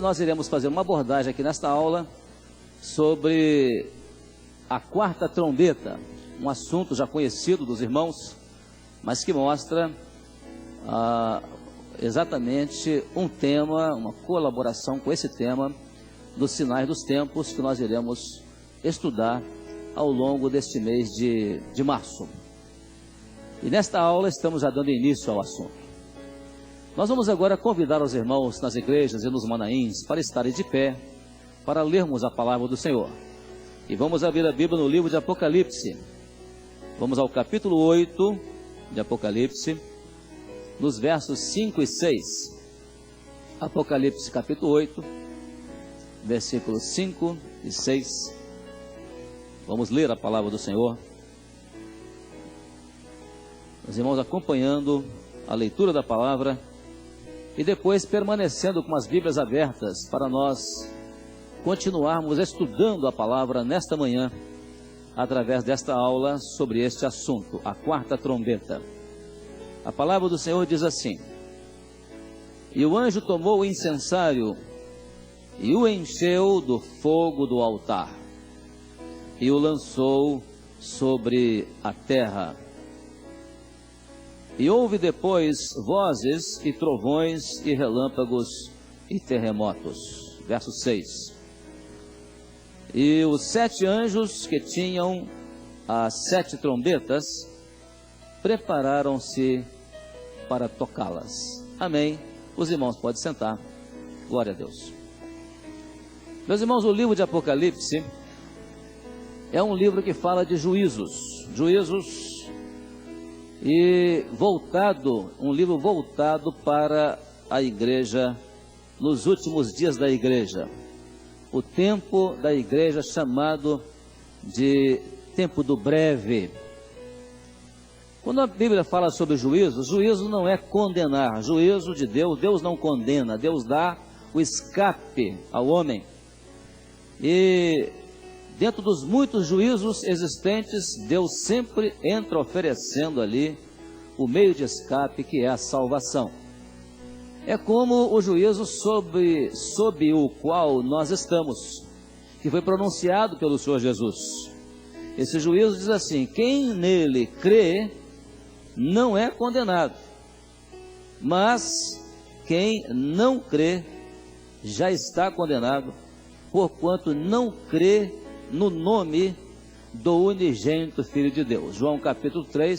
nós iremos fazer uma abordagem aqui nesta aula sobre a quarta trombeta, um assunto já conhecido dos irmãos, mas que mostra exatamente um tema, uma colaboração com esse tema dos sinais dos tempos que nós iremos estudar ao longo deste mês de março. E nesta aula estamos já dando início ao assunto. Nós vamos agora convidar os irmãos nas igrejas e nos manaíns para estarem de pé, para lermos a palavra do Senhor. E vamos abrir a Bíblia no livro de Apocalipse. Vamos ao capítulo 8 de Apocalipse, nos versos 5 e 6. Apocalipse capítulo 8, versículos 5 e 6. Vamos ler a palavra do Senhor. Os irmãos acompanhando a leitura da palavra e depois permanecendo com as Bíblias abertas para nós continuarmos estudando a palavra nesta manhã, através desta aula sobre este assunto, a quarta trombeta. A palavra do Senhor diz assim: E o anjo tomou o incensário e o encheu do fogo do altar e o lançou sobre a terra. E houve depois vozes e trovões e relâmpagos e terremotos. Verso 6. E os 7 anjos que tinham as 7 trombetas prepararam-se para tocá-las. Amém. Os irmãos podem sentar. Glória a Deus. Meus irmãos, o livro de Apocalipse é um livro que fala de juízos e um livro voltado para a igreja nos últimos dias da igreja. O tempo da igreja chamado de tempo do breve. Quando a Bíblia fala sobre juízo não é condenar. Juízo de Deus, Deus não condena, Deus dá o escape ao homem. E dentro dos muitos juízos existentes, Deus sempre entra oferecendo ali o meio de escape, que é a salvação. É como o juízo sob o qual nós estamos, que foi pronunciado pelo Senhor Jesus. Esse juízo diz assim: quem nele crê não é condenado, mas quem não crê já está condenado, porquanto não crê no nome do unigênito Filho de Deus. João capítulo 3,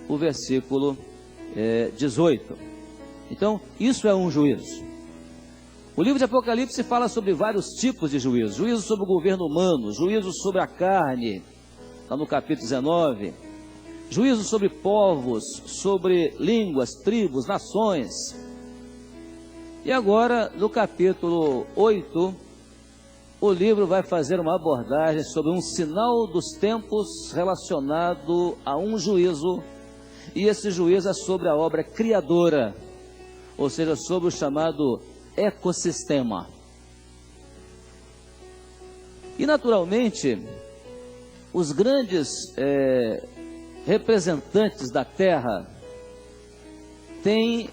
o versículo 18. Então, isso é um juízo. O livro de Apocalipse fala sobre vários tipos de juízo. Juízo sobre o governo humano, juízo sobre a carne, está no capítulo 19. Juízo sobre povos, sobre línguas, tribos, nações. E agora, no capítulo 8, o livro vai fazer uma abordagem sobre um sinal dos tempos relacionado a um juízo, e esse juízo é sobre a obra criadora, ou seja, sobre o chamado ecossistema. E naturalmente, os grandes representantes da Terra têm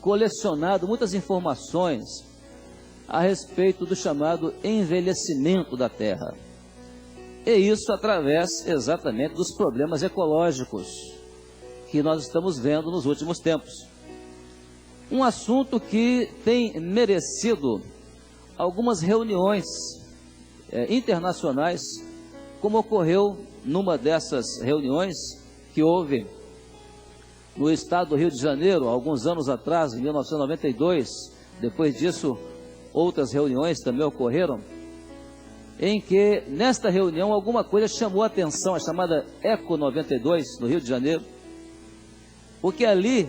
colecionado muitas informações a respeito do chamado envelhecimento da Terra. E isso através exatamente dos problemas ecológicos que nós estamos vendo nos últimos tempos. Um assunto que tem merecido algumas reuniões internacionais, como ocorreu numa dessas reuniões que houve no estado do Rio de Janeiro, alguns anos atrás, em 1992. Depois disso, outras reuniões também ocorreram, em que nesta reunião alguma coisa chamou a atenção, a chamada Eco 92, no Rio de Janeiro, porque ali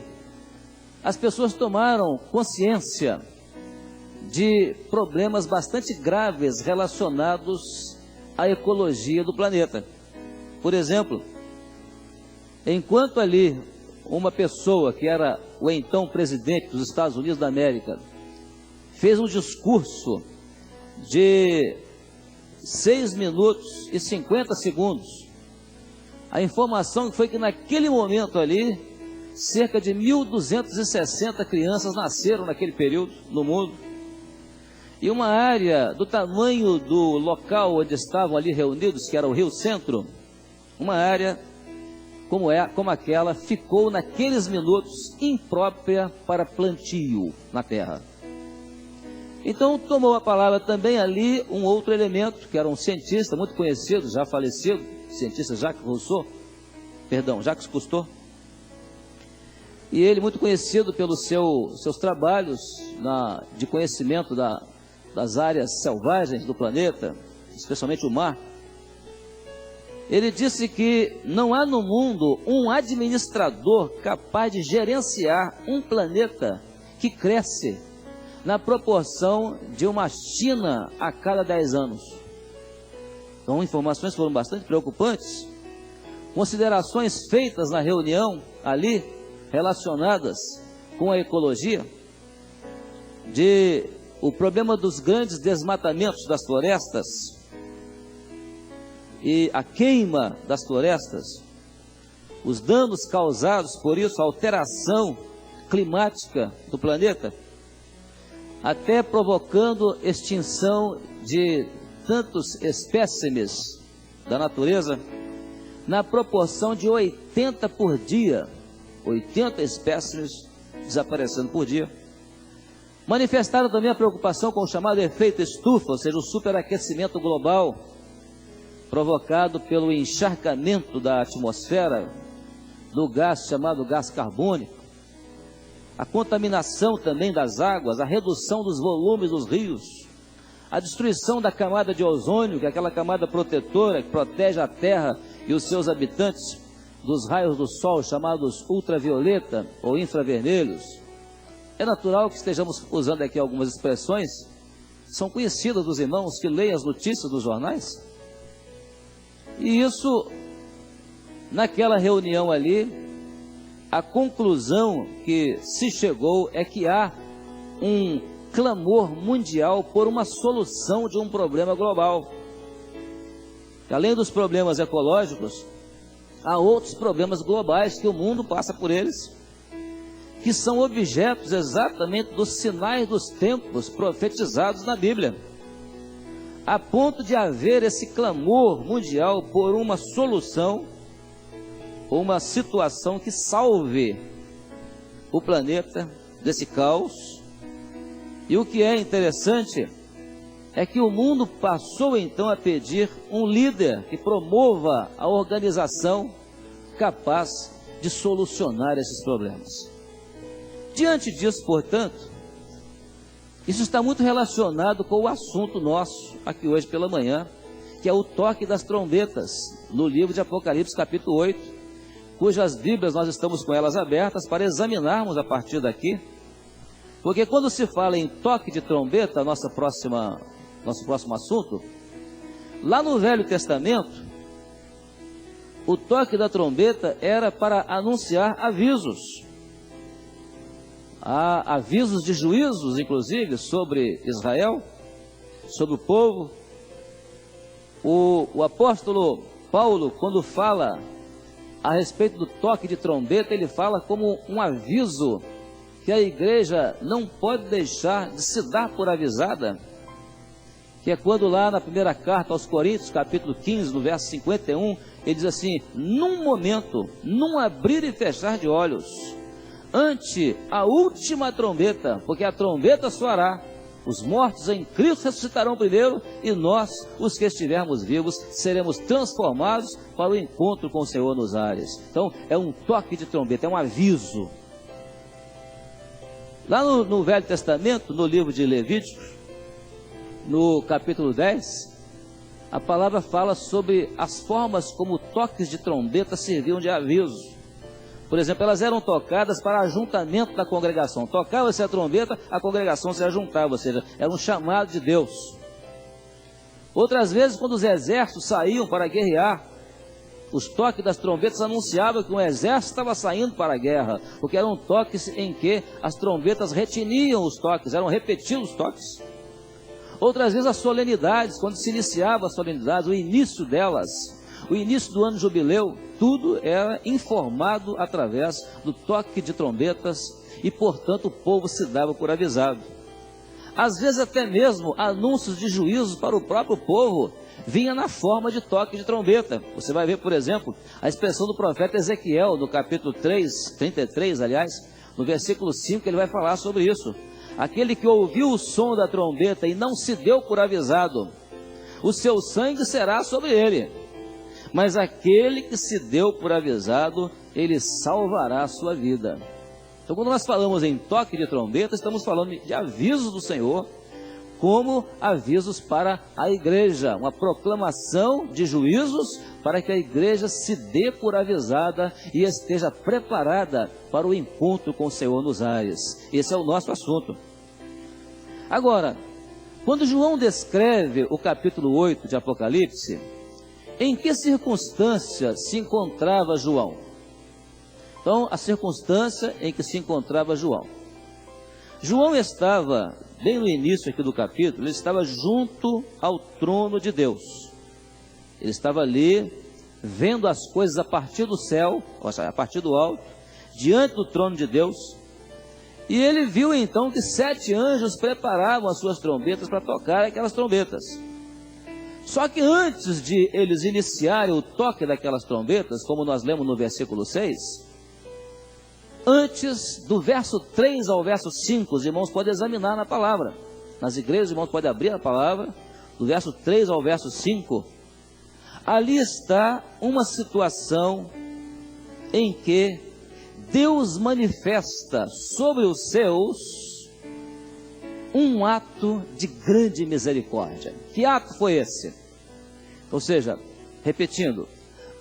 as pessoas tomaram consciência de problemas bastante graves relacionados à ecologia do planeta. Por exemplo, enquanto ali uma pessoa que era o então presidente dos Estados Unidos da América fez um discurso de 6 minutos e 50 segundos, a informação foi que naquele momento ali cerca de 1.260 crianças nasceram naquele período no mundo. E uma área do tamanho do local onde estavam ali reunidos, que era o Rio Centro, uma área como aquela ficou naqueles minutos imprópria para plantio na terra. Então tomou a palavra também ali um outro elemento, que era um cientista muito conhecido, já falecido, cientista Jacques Cousteau, e ele muito conhecido pelos seus trabalhos de conhecimento das áreas selvagens do planeta, especialmente o mar. Ele disse que não há no mundo um administrador capaz de gerenciar um planeta que cresce na proporção de uma China a cada 10 anos. Então, informações foram bastante preocupantes. Considerações feitas na reunião ali, relacionadas com a ecologia, o problema dos grandes desmatamentos das florestas e a queima das florestas, os danos causados por isso, a alteração climática do planeta, até provocando extinção de tantos espécimes da natureza, na proporção de 80 por dia, 80 espécimes desaparecendo por dia. Manifestaram também a preocupação com o chamado efeito estufa, ou seja, o superaquecimento global, provocado pelo encharcamento da atmosfera do gás chamado gás carbônico, a contaminação também das águas, a redução dos volumes dos rios, a destruição da camada de ozônio, que é aquela camada protetora que protege a Terra e os seus habitantes dos raios do sol chamados ultravioleta ou infravermelhos. É natural que estejamos usando aqui algumas expressões, são conhecidas dos irmãos que leem as notícias dos jornais. E isso, naquela reunião ali, a conclusão que se chegou é que há um clamor mundial por uma solução de um problema global. Além dos problemas ecológicos, há outros problemas globais que o mundo passa por eles, que são objetos exatamente dos sinais dos tempos profetizados na Bíblia, a ponto de haver esse clamor mundial por uma solução, uma situação que salve o planeta desse caos. E o que é interessante é que o mundo passou então a pedir um líder que promova a organização capaz de solucionar esses problemas. Diante disso, portanto, isso está muito relacionado com o assunto nosso aqui hoje pela manhã, que é o toque das trombetas, no livro de Apocalipse capítulo 8, cujas Bíblias nós estamos com elas abertas para examinarmos a partir daqui, porque quando se fala em toque de trombeta, nosso próximo assunto, lá no Velho Testamento, o toque da trombeta era para anunciar avisos. Há avisos de juízos, inclusive, sobre Israel, sobre o povo. O apóstolo Paulo, quando fala a respeito do toque de trombeta, ele fala como um aviso que a igreja não pode deixar de se dar por avisada, que é quando lá na primeira carta aos Coríntios, capítulo 15, no verso 51, ele diz assim: num momento, num abrir e fechar de olhos, ante a última trombeta, porque a trombeta soará, os mortos em Cristo ressuscitarão primeiro, e nós, os que estivermos vivos, seremos transformados para o encontro com o Senhor nos ares. Então, é um toque de trombeta, é um aviso. Lá no Velho Testamento, no livro de Levíticos, no capítulo 10, a palavra fala sobre as formas como toques de trombeta serviam de aviso. Por exemplo, elas eram tocadas para ajuntamento da congregação. Tocava-se a trombeta, a congregação se ajuntava, ou seja, era um chamado de Deus. Outras vezes, quando os exércitos saíam para guerrear, os toques das trombetas anunciavam que um exército estava saindo para a guerra, porque eram toques em que as trombetas retiniam os toques, eram repetidos os toques. Outras vezes as solenidades, quando se iniciava as solenidades, o início delas, o início do ano jubileu, tudo era informado através do toque de trombetas e, portanto, o povo se dava por avisado. às vezes até mesmo anúncios de juízos para o próprio povo, vinha na forma de toque de trombeta. Você vai ver, por exemplo, a expressão do profeta Ezequiel, no capítulo 33, aliás, no versículo 5, ele vai falar sobre isso. Aquele que ouviu o som da trombeta e não se deu por avisado, o seu sangue será sobre ele. Mas aquele que se deu por avisado, ele salvará a sua vida. Então, quando nós falamos em toque de trombeta, estamos falando de avisos do Senhor, como avisos para a igreja, uma proclamação de juízos para que a igreja se dê por avisada e esteja preparada para o encontro com o Senhor nos ares. Esse é o nosso assunto. Agora, quando João descreve o capítulo 8 de Apocalipse, em que circunstância se encontrava João? Então, a circunstância em que se encontrava João. João estava, bem no início aqui do capítulo, ele estava junto ao trono de Deus. Ele estava ali, vendo as coisas a partir do céu, ou seja, a partir do alto, diante do trono de Deus. E ele viu então que 7 anjos preparavam as suas trombetas para tocar aquelas trombetas. Só que antes de eles iniciarem o toque daquelas trombetas, como nós lemos no versículo 6, antes do verso 3 ao verso 5, os irmãos podem examinar na palavra. Nas igrejas, os irmãos podem abrir a palavra, do verso 3 ao verso 5. Ali está uma situação em que Deus manifesta sobre os seus um ato de grande misericórdia. Que ato foi esse? Ou seja, repetindo,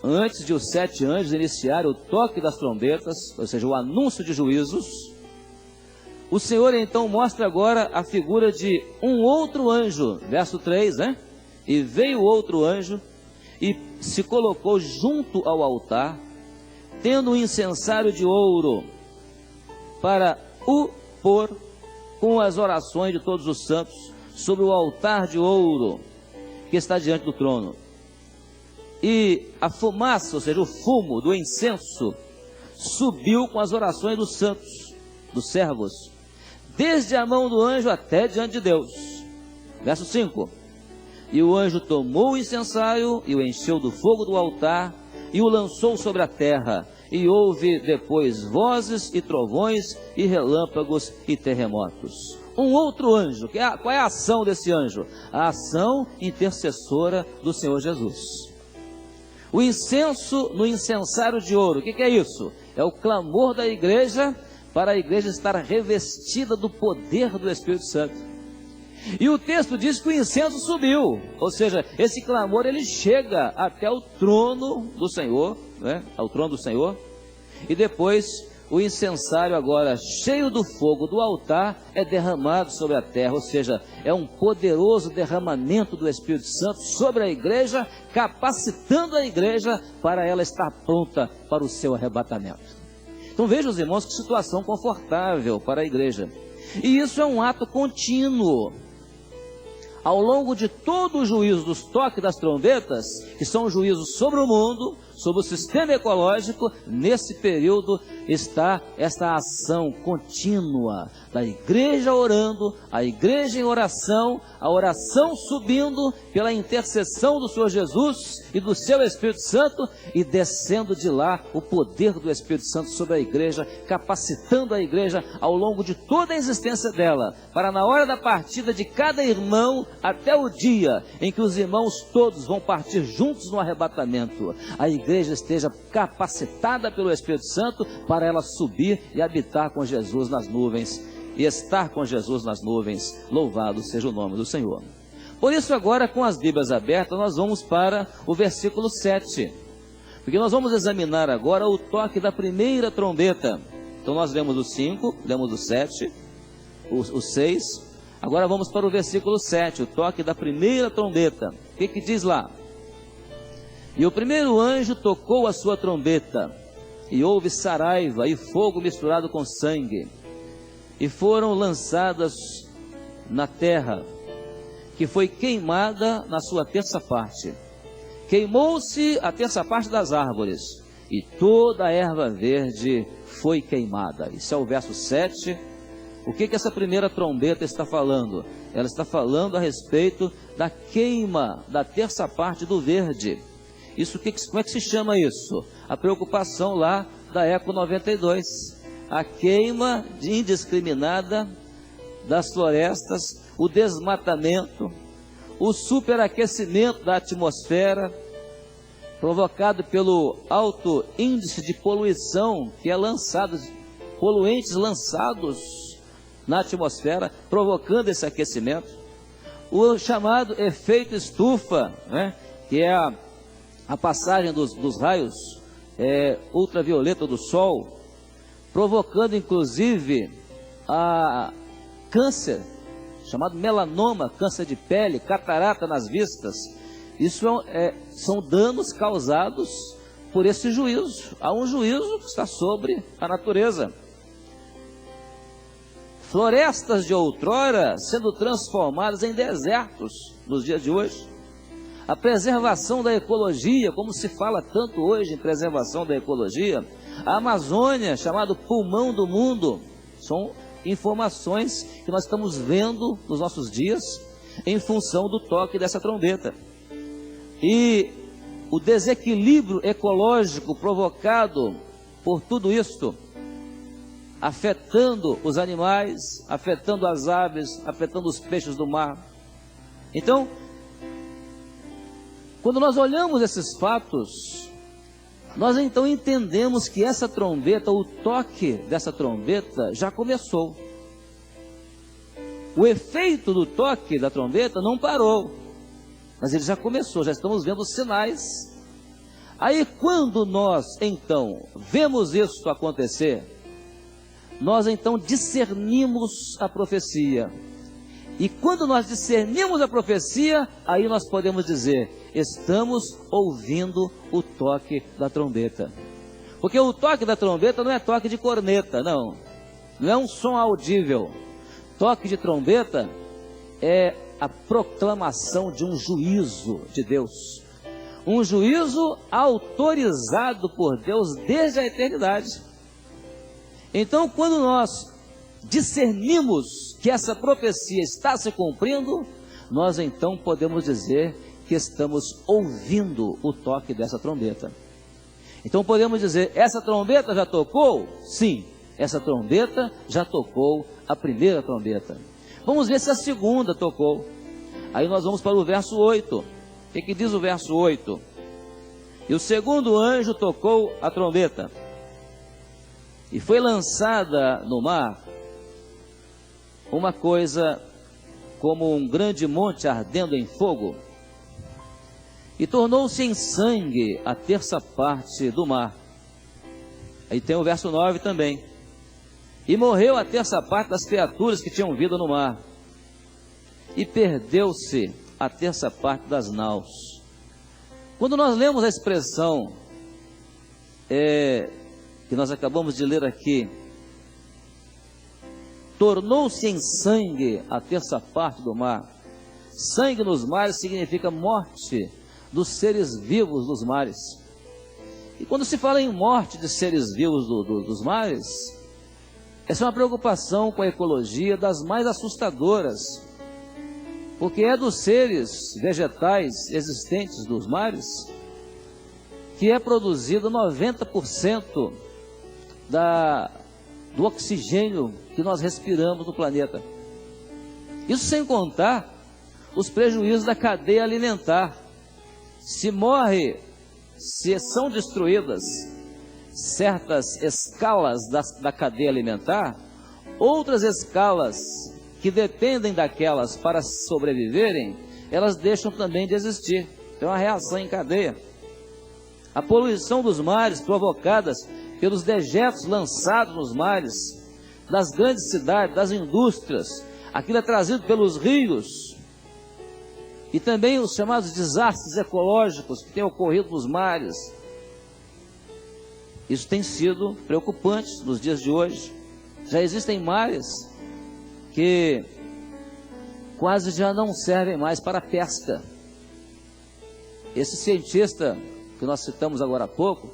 antes de os 7 anjos iniciarem o toque das trombetas, ou seja, o anúncio de juízos, o Senhor então mostra agora a figura de um outro anjo, verso 3, né? E veio outro anjo e se colocou junto ao altar, tendo um incensário de ouro, para o pôr com as orações de todos os santos sobre o altar de ouro que está diante do trono. E a fumaça, ou seja, o fumo do incenso, subiu com as orações dos santos, dos servos, desde a mão do anjo até diante de Deus. Verso 5. E o anjo tomou o incensário e o encheu do fogo do altar e o lançou sobre a terra. E houve depois vozes e trovões e relâmpagos e terremotos. Um outro anjo, qual é a ação desse anjo? A ação intercessora do Senhor Jesus. O incenso no incensário de ouro, o que é isso? É o clamor da igreja para a igreja estar revestida do poder do Espírito Santo. E o texto diz que o incenso subiu, ou seja, esse clamor ele chega até o trono do Senhor, né? Ao trono do Senhor, e depois o incensário agora cheio do fogo do altar é derramado sobre a terra, ou seja, é um poderoso derramamento do Espírito Santo sobre a igreja, capacitando a igreja para ela estar pronta para o seu arrebatamento. Então vejam os irmãos que situação confortável para a igreja, e isso é um ato contínuo. Ao longo de todo o juízo dos toques das trombetas, que são juízos sobre o mundo, sobre o sistema ecológico, nesse período está esta ação contínua da igreja orando, a igreja em oração, a oração subindo pela intercessão do Senhor Jesus e do seu Espírito Santo, e descendo de lá o poder do Espírito Santo sobre a igreja, capacitando a igreja ao longo de toda a existência dela, para na hora da partida de cada irmão, até o dia em que os irmãos todos vão partir juntos no arrebatamento, a igreja esteja capacitada pelo Espírito Santo para ela subir e habitar com Jesus nas nuvens, e estar com Jesus nas nuvens. Louvado seja o nome do Senhor. Por isso agora, com as Bíblias abertas, nós vamos para o versículo 7, porque nós vamos examinar agora o toque da primeira trombeta. Então nós lemos o 5, lemos o 7, o 6, agora vamos para o versículo 7, o toque da primeira trombeta. O que diz lá? E o primeiro anjo tocou a sua trombeta, e houve saraiva e fogo misturado com sangue, e foram lançadas na terra, que foi queimada na sua terça parte. Queimou-se a terça parte das árvores, e toda a erva verde foi queimada. Isso é o verso 7, O que essa primeira trombeta está falando? Ela está falando a respeito da queima da terça parte do verde. Como é que se chama isso? A preocupação lá da Eco 92. A queima indiscriminada das florestas, o desmatamento, o superaquecimento da atmosfera, provocado pelo alto índice de poluição que é lançado, poluentes lançados na atmosfera, provocando esse aquecimento. O chamado efeito estufa, né, que é a passagem dos raios ultravioleta do Sol, provocando inclusive a câncer, chamado melanoma, câncer de pele, catarata nas vistas. Isso são danos causados por esse juízo. Há um juízo que está sobre a natureza. Florestas de outrora sendo transformadas em desertos nos dias de hoje. A preservação da ecologia, como se fala tanto hoje em preservação da ecologia. A Amazônia, chamado pulmão do mundo, são informações que nós estamos vendo nos nossos dias em função do toque dessa trombeta. E o desequilíbrio ecológico provocado por tudo isto, afetando os animais, afetando as aves, afetando os peixes do mar. Então, quando nós olhamos esses fatos, nós então entendemos que essa trombeta, o toque dessa trombeta já começou. O efeito do toque da trombeta não parou, mas ele já começou, já estamos vendo os sinais. Aí quando nós então vemos isso acontecer, nós então discernimos a profecia. E quando nós discernimos a profecia, aí nós podemos dizer, estamos ouvindo o toque da trombeta. Porque o toque da trombeta não é toque de corneta, não é um som audível. Toque de trombeta é a proclamação de um juízo de Deus. Um juízo autorizado por Deus desde a eternidade. Então, quando nós discernimos que essa profecia está se cumprindo, nós então podemos dizer que estamos ouvindo o toque dessa trombeta. Então podemos dizer, essa trombeta já tocou? Sim, essa trombeta já tocou a primeira trombeta. Vamos ver se a segunda tocou. Aí nós vamos para o verso 8. O que diz o verso 8? E o segundo anjo tocou a trombeta, e foi lançada no mar uma coisa como um grande monte ardendo em fogo, e tornou-se em sangue a terça parte do mar. Aí tem o verso 9 também. E morreu a terça parte das criaturas que tinham vida no mar, e perdeu-se a terça parte das naus. Quando nós lemos a expressão que nós acabamos de ler aqui, tornou-se em sangue a terça parte do mar. Sangue nos mares significa morte dos seres vivos dos mares. E quando se fala em morte de seres vivos dos mares, essa é uma preocupação com a ecologia das mais assustadoras, porque é dos seres vegetais existentes dos mares que é produzido 90% do oxigênio que nós respiramos no planeta. Isso sem contar os prejuízos da cadeia alimentar. Se são destruídas certas escalas da cadeia alimentar, outras escalas que dependem daquelas para sobreviverem, elas deixam também de existir. Então, é uma reação em cadeia. A poluição dos mares provocadas pelos dejetos lançados nos mares, das grandes cidades, das indústrias, aquilo é trazido pelos rios, e também os chamados desastres ecológicos que têm ocorrido nos mares. Isso tem sido preocupante nos dias de hoje. Já existem mares que quase já não servem mais para pesca. Esse cientista que nós citamos agora há pouco,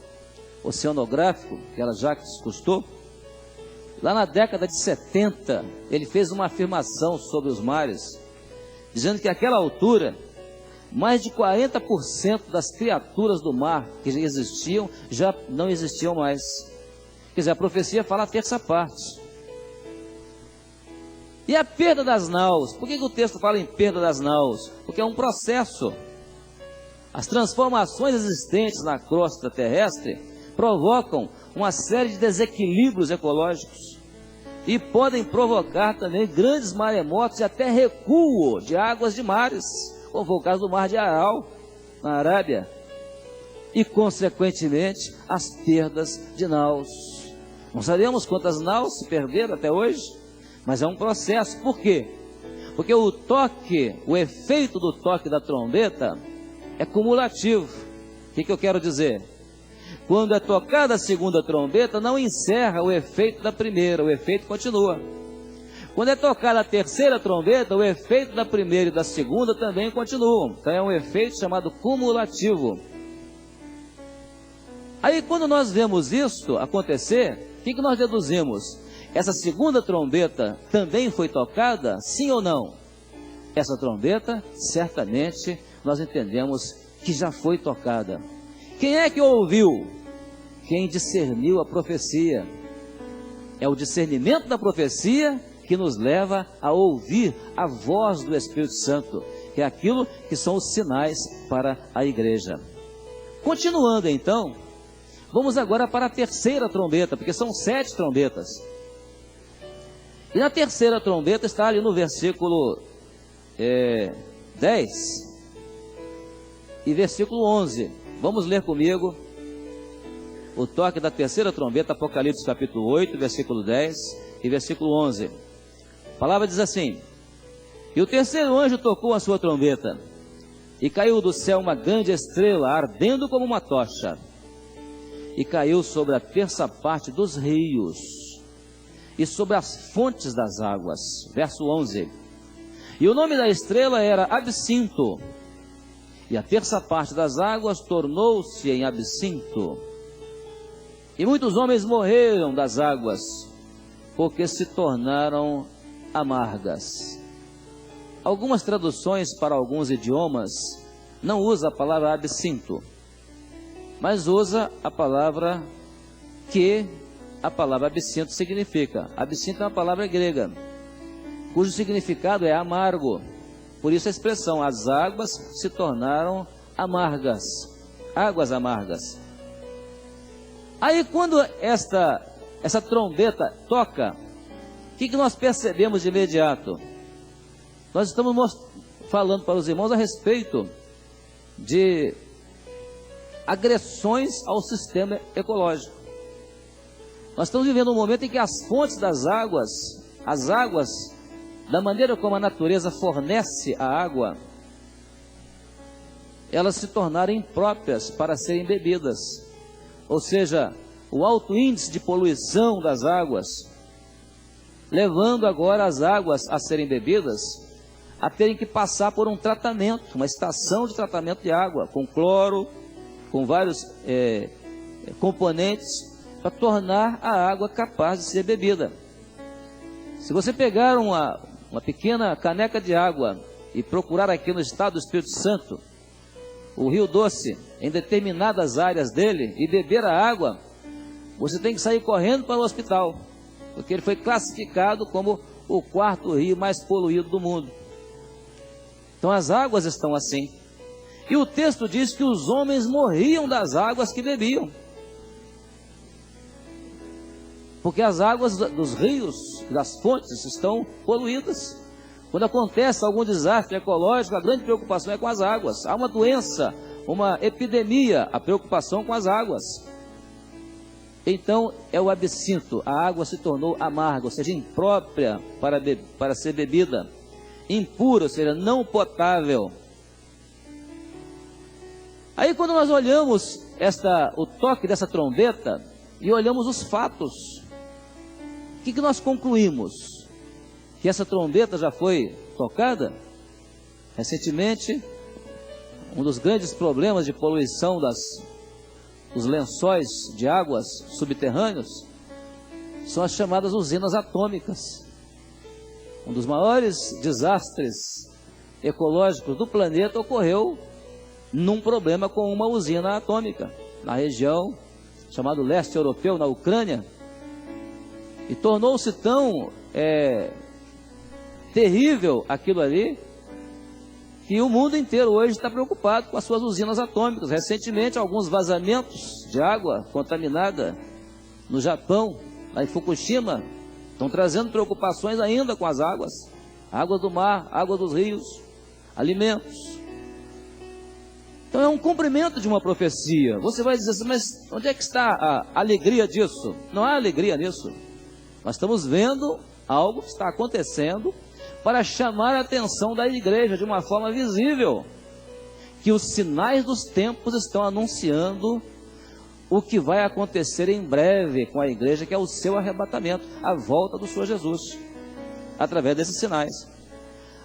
oceanográfico, que era Jacques Cousteau, Lá na década de 70, ele fez uma afirmação sobre os mares, dizendo que àquela altura, mais de 40% das criaturas do mar que já existiam, já não existiam mais. Quer dizer, a profecia fala a terça parte. E a perda das naus? Por que o texto fala em perda das naus? Porque é um processo. As transformações existentes na crosta terrestre provocam uma série de desequilíbrios ecológicos e podem provocar também grandes maremotos e até recuo de águas de mares, como foi o caso do Mar de Aral, na Arábia, e consequentemente as perdas de naus. Não sabemos quantas naus se perderam até hoje, mas é um processo. Por quê? Porque o toque, o efeito do toque da trombeta é cumulativo. O que eu quero dizer? Quando é tocada a segunda trombeta, não encerra o efeito da primeira, o efeito continua. Quando é tocada a terceira trombeta, o efeito da primeira e da segunda também continuam. Então é um efeito chamado cumulativo. Aí quando nós vemos isso acontecer, o que nós deduzimos? Essa segunda trombeta também foi tocada, sim ou não? Essa trombeta, certamente, nós entendemos que já foi tocada. Quem é que ouviu? Quem discerniu a profecia. É o discernimento da profecia que nos leva a ouvir a voz do Espírito Santo, que é aquilo que são os sinais para a igreja. Continuando então, vamos agora para a terceira trombeta, porque são 7 trombetas. E na terceira trombeta está ali no versículo 10 e versículo 11. Vamos ler comigo o toque da terceira trombeta, Apocalipse capítulo 8, versículo 10 e versículo 11. A palavra diz assim: E o terceiro anjo tocou a sua trombeta, e caiu do céu uma grande estrela, ardendo como uma tocha, e caiu sobre a terça parte dos rios, e sobre as fontes das águas. Verso 11. E o nome da estrela era Absinto, e a terça parte das águas tornou-se em absinto. E muitos homens morreram das águas, porque se tornaram amargas. Algumas traduções para alguns idiomas não usa a palavra absinto, mas usa a palavra que a palavra absinto significa. Absinto é uma palavra grega, cujo significado é amargo. Por isso a expressão, as águas se tornaram amargas, águas amargas. Aí quando essa trombeta toca, o que nós percebemos de imediato? Nós estamos falando para os irmãos a respeito de agressões ao sistema ecológico. Nós estamos vivendo um momento em que as fontes das águas, as águas, da maneira como a natureza fornece a água, elas se tornaram impróprias para serem bebidas. Ou seja, o alto índice de poluição das águas, levando agora as águas a serem bebidas, a terem que passar por um tratamento, uma estação de tratamento de água, com cloro, com vários componentes, para tornar a água capaz de ser bebida. Se você pegar uma pequena caneca de água e procurar aqui no estado do Espírito Santo, o Rio Doce, em determinadas áreas dele, e beber a água, você tem que sair correndo para o hospital, porque ele foi classificado como o 4º rio mais poluído do mundo. Então as águas estão assim. E o texto diz que os homens morriam das águas que bebiam, porque as águas dos rios, das fontes, estão poluídas. Quando acontece algum desastre ecológico, a grande preocupação é com as águas. Há uma doença, uma epidemia, a preocupação com as águas. Então é o absinto, a água se tornou amarga, ou seja, imprópria para ser bebida, impura, ou seja, não potável. Aí quando nós olhamos o toque dessa trombeta e olhamos os fatos, o que nós concluímos? Que essa trombeta já foi tocada? Recentemente, um dos grandes problemas de poluição dos lençóis de águas subterrâneos são as chamadas usinas atômicas. Um dos maiores desastres ecológicos do planeta ocorreu num problema com uma usina atômica, na região chamada leste europeu, na Ucrânia, e tornou-se tão terrível aquilo ali, que o mundo inteiro hoje está preocupado com as suas usinas atômicas. Recentemente, alguns vazamentos de água contaminada no Japão, lá em Fukushima, estão trazendo preocupações ainda com as águas, água do mar, água dos rios, alimentos. Então é um cumprimento de uma profecia. Você vai dizer assim, mas onde é que está a alegria disso? Não há alegria nisso. Nós estamos vendo algo que está acontecendo para chamar a atenção da igreja de uma forma visível, que os sinais dos tempos estão anunciando o que vai acontecer em breve com a igreja, que é o seu arrebatamento, a volta do Senhor Jesus, através desses sinais.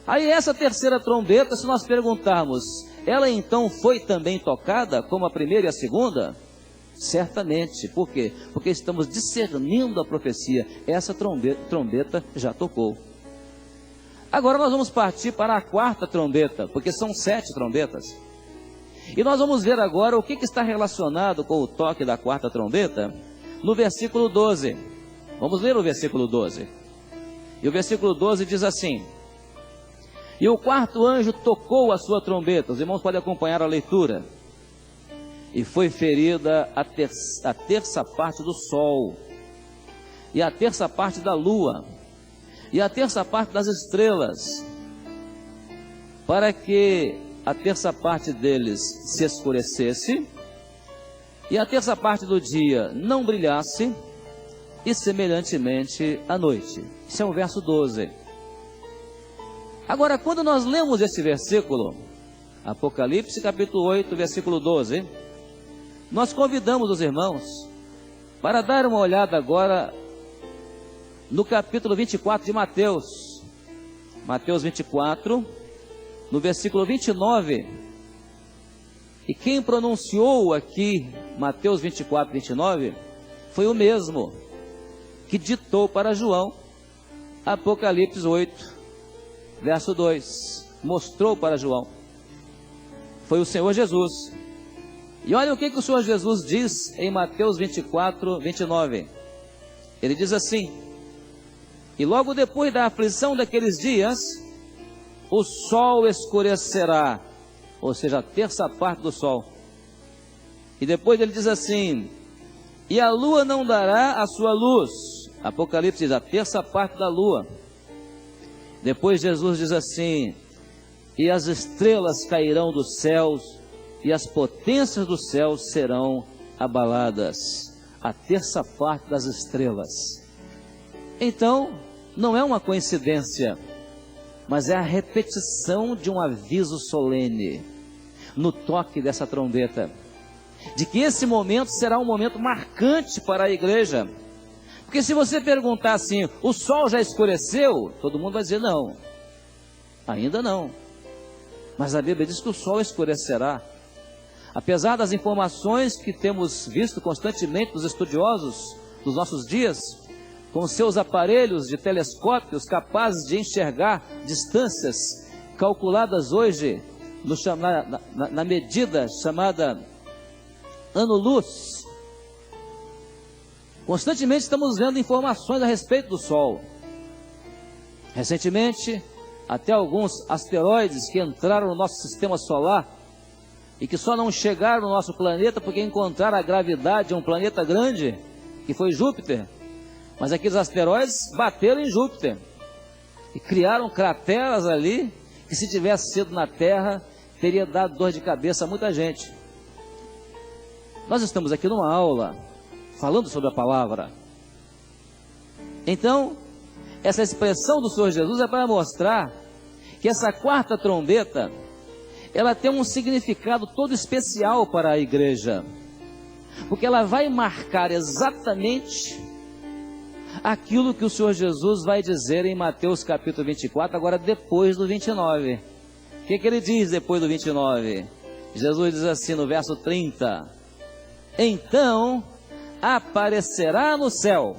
Aí essa terceira trombeta, se nós perguntarmos, ela então foi também tocada como a primeira e a segunda? Certamente. Por quê? Porque estamos discernindo a profecia. Essa trombeta já tocou. Agora nós vamos partir para a quarta trombeta, porque são 7 trombetas. E nós vamos ver agora o que está relacionado com o toque da quarta trombeta no versículo 12. Vamos ler o versículo 12. E o versículo 12 diz assim: e o quarto anjo tocou a sua trombeta. Os irmãos podem acompanhar a leitura. E foi ferida a terça parte do sol, e a terça parte da lua, e a terça parte das estrelas, para que a terça parte deles se escurecesse, e a terça parte do dia não brilhasse, e semelhantemente a noite. Isso é o verso 12. Agora, quando nós lemos esse versículo, Apocalipse capítulo 8, versículo 12, nós convidamos os irmãos para dar uma olhada agora no capítulo 24 de Mateus. Mateus 24, no versículo 29. E quem pronunciou aqui Mateus 24, 29, foi o mesmo que ditou para João Apocalipse 8, verso 2. Mostrou para João. Foi o Senhor Jesus. E olha o que o Senhor Jesus diz em Mateus 24, 29. Ele diz assim: e logo depois da aflição daqueles dias, o sol escurecerá, ou seja, a terça parte do sol. E depois ele diz assim: e a lua não dará a sua luz. Apocalipse diz, a terça parte da lua. Depois Jesus diz assim: e as estrelas cairão dos céus, e as potências dos céus serão abaladas. A terça parte das estrelas. Então, não é uma coincidência, mas é a repetição de um aviso solene, no toque dessa trombeta, de que esse momento será um momento marcante para a igreja. Porque se você perguntar assim, o sol já escureceu? Todo mundo vai dizer não, ainda não. Mas a Bíblia diz que o sol escurecerá. Apesar das informações que temos visto constantemente dos estudiosos dos nossos dias, com seus aparelhos de telescópios capazes de enxergar distâncias calculadas hoje na medida chamada ano-luz, constantemente estamos vendo informações a respeito do Sol. Recentemente, até alguns asteroides que entraram no nosso sistema solar e que só não chegaram no nosso planeta porque encontraram a gravidade de um planeta grande, que foi Júpiter. Mas aqueles asteroides bateram em Júpiter e criaram crateras ali, que se tivesse sido na Terra, teria dado dor de cabeça a muita gente. Nós estamos aqui numa aula, falando sobre a palavra. Então, essa expressão do Senhor Jesus é para mostrar que essa quarta trombeta, ela tem um significado todo especial para a igreja, porque ela vai marcar exatamente aquilo que o Senhor Jesus vai dizer em Mateus capítulo 24, agora depois do 29. O que ele diz depois do 29? Jesus diz assim no verso 30: então aparecerá no céu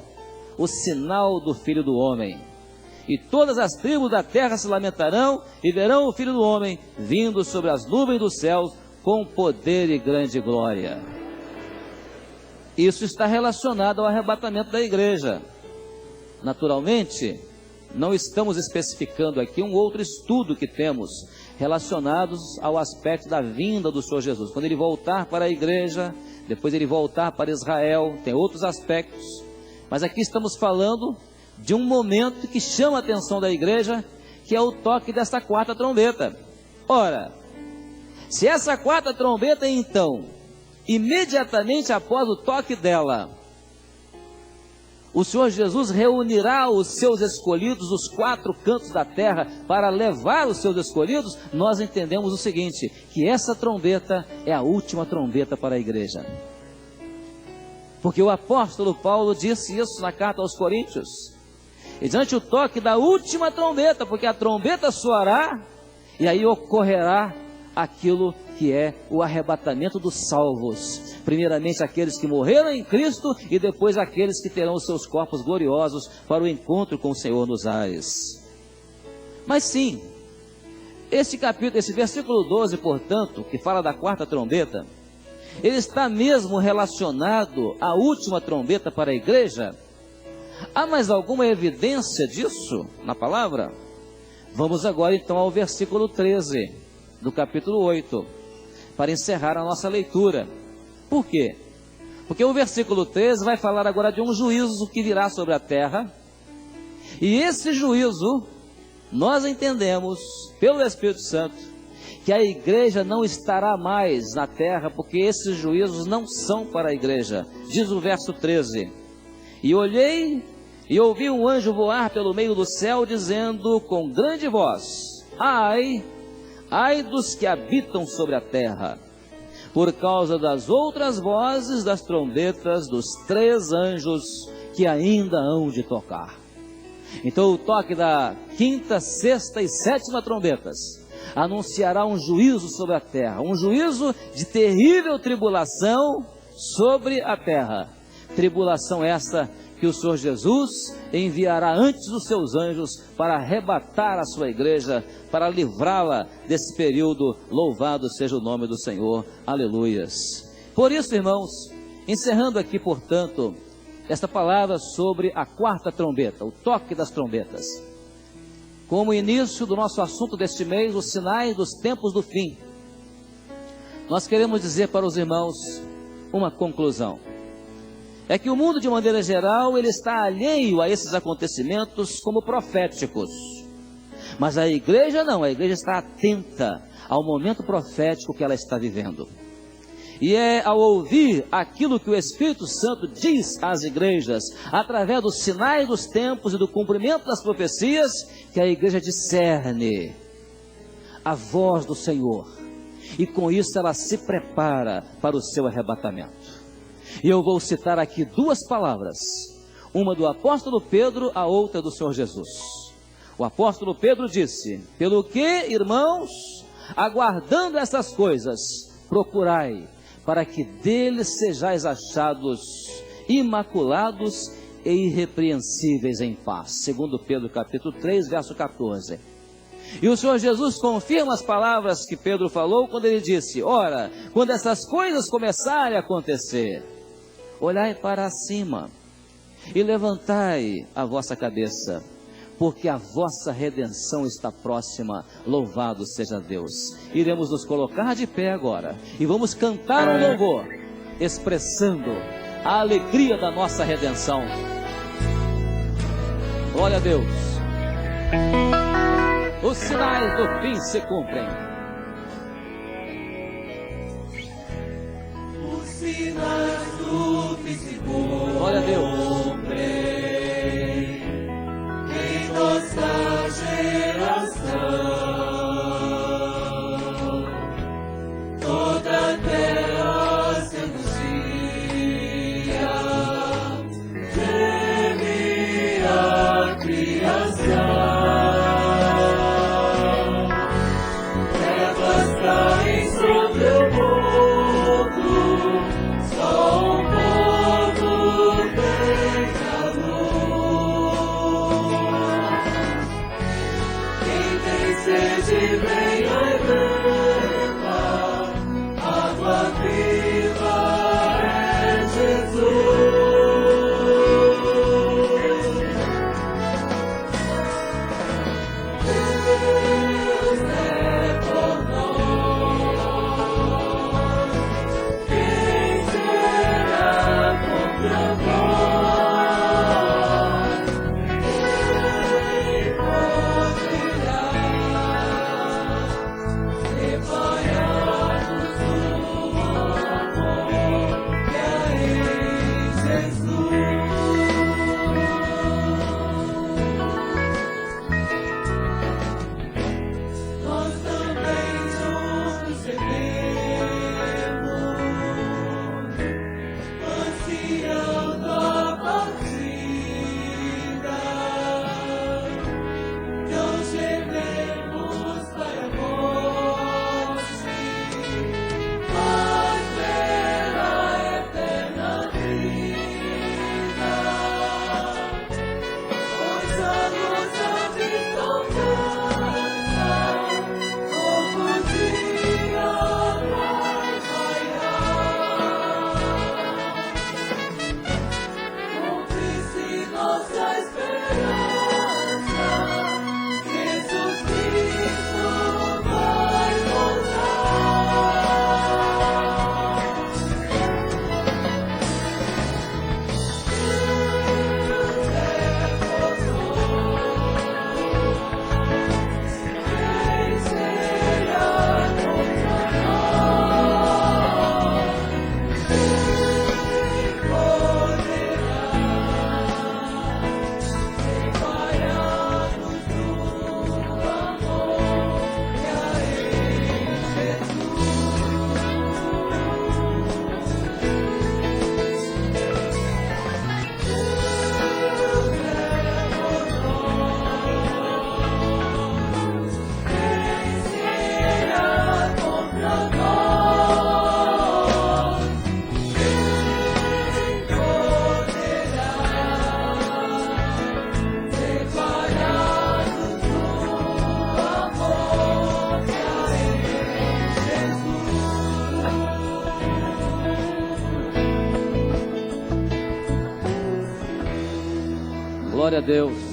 o sinal do Filho do Homem. E todas as tribos da terra se lamentarão e verão o Filho do Homem vindo sobre as nuvens dos céus com poder e grande glória. Isso está relacionado ao arrebatamento da igreja. Naturalmente, não estamos especificando aqui um outro estudo que temos relacionados ao aspecto da vinda do Senhor Jesus. Quando ele voltar para a igreja, depois ele voltar para Israel, tem outros aspectos. Mas aqui estamos falando de um momento que chama a atenção da igreja, que é o toque desta quarta trombeta. Ora, se essa quarta trombeta, então, imediatamente após o toque dela, o Senhor Jesus reunirá os seus escolhidos dos quatro cantos da terra para levar os seus escolhidos, nós entendemos o seguinte, que essa trombeta é a última trombeta para a igreja. Porque o apóstolo Paulo disse isso na carta aos Coríntios. E diante do toque da última trombeta, porque a trombeta soará, e aí ocorrerá aquilo que é o arrebatamento dos salvos. Primeiramente aqueles que morreram em Cristo e depois aqueles que terão os seus corpos gloriosos para o encontro com o Senhor nos ares. Mas sim, esse versículo 12, portanto, que fala da quarta trombeta, ele está mesmo relacionado à última trombeta para a igreja? Há mais alguma evidência disso na palavra? Vamos agora então ao versículo 13 do capítulo 8, para encerrar a nossa leitura. Por quê? Porque o versículo 13 vai falar agora de um juízo que virá sobre a terra, e esse juízo, nós entendemos, pelo Espírito Santo, que a igreja não estará mais na terra, porque esses juízos não são para a igreja. Diz o verso 13, e olhei e ouvi um anjo voar pelo meio do céu, dizendo com grande voz, ai dos que habitam sobre a terra, por causa das outras vozes das trombetas dos 3 anjos que ainda hão de tocar. Então o toque da quinta, sexta e sétima trombetas anunciará um juízo sobre a terra, um juízo de terrível tribulação sobre a terra. Tribulação essa que o Senhor Jesus enviará antes dos seus anjos para arrebatar a sua igreja, para livrá-la desse período. Louvado seja o nome do Senhor, aleluias. Por isso, irmãos, encerrando aqui, portanto, esta palavra sobre a quarta trombeta, o toque das trombetas, como início do nosso assunto deste mês, os sinais dos tempos do fim, nós queremos dizer para os irmãos uma conclusão. É que o mundo, de maneira geral, ele está alheio a esses acontecimentos como proféticos. Mas a igreja não, a igreja está atenta ao momento profético que ela está vivendo. E é ao ouvir aquilo que o Espírito Santo diz às igrejas, através dos sinais dos tempos e do cumprimento das profecias, que a igreja discerne a voz do Senhor. E com isso ela se prepara para o seu arrebatamento. E eu vou citar aqui 2 palavras, uma do apóstolo Pedro, a outra do Senhor Jesus. O apóstolo Pedro disse, pelo que, irmãos, aguardando essas coisas, procurai, para que deles sejais achados imaculados e irrepreensíveis em paz. Segundo Pedro capítulo 3, verso 14. E o Senhor Jesus confirma as palavras que Pedro falou quando ele disse, ora, quando essas coisas começarem a acontecer, olhai para cima e levantai a vossa cabeça, porque a vossa redenção está próxima. Louvado seja Deus. Iremos nos colocar de pé agora e vamos cantar um louvor, expressando a alegria da nossa redenção. Glória a Deus. Os sinais do fim se cumprem. Os sinais do fim se cumprem. Glória a Deus. Em nossa geração, toda a terra se angustia, geme a criação. Sobre o mundo, só um povo tem a luz. Glória a Deus.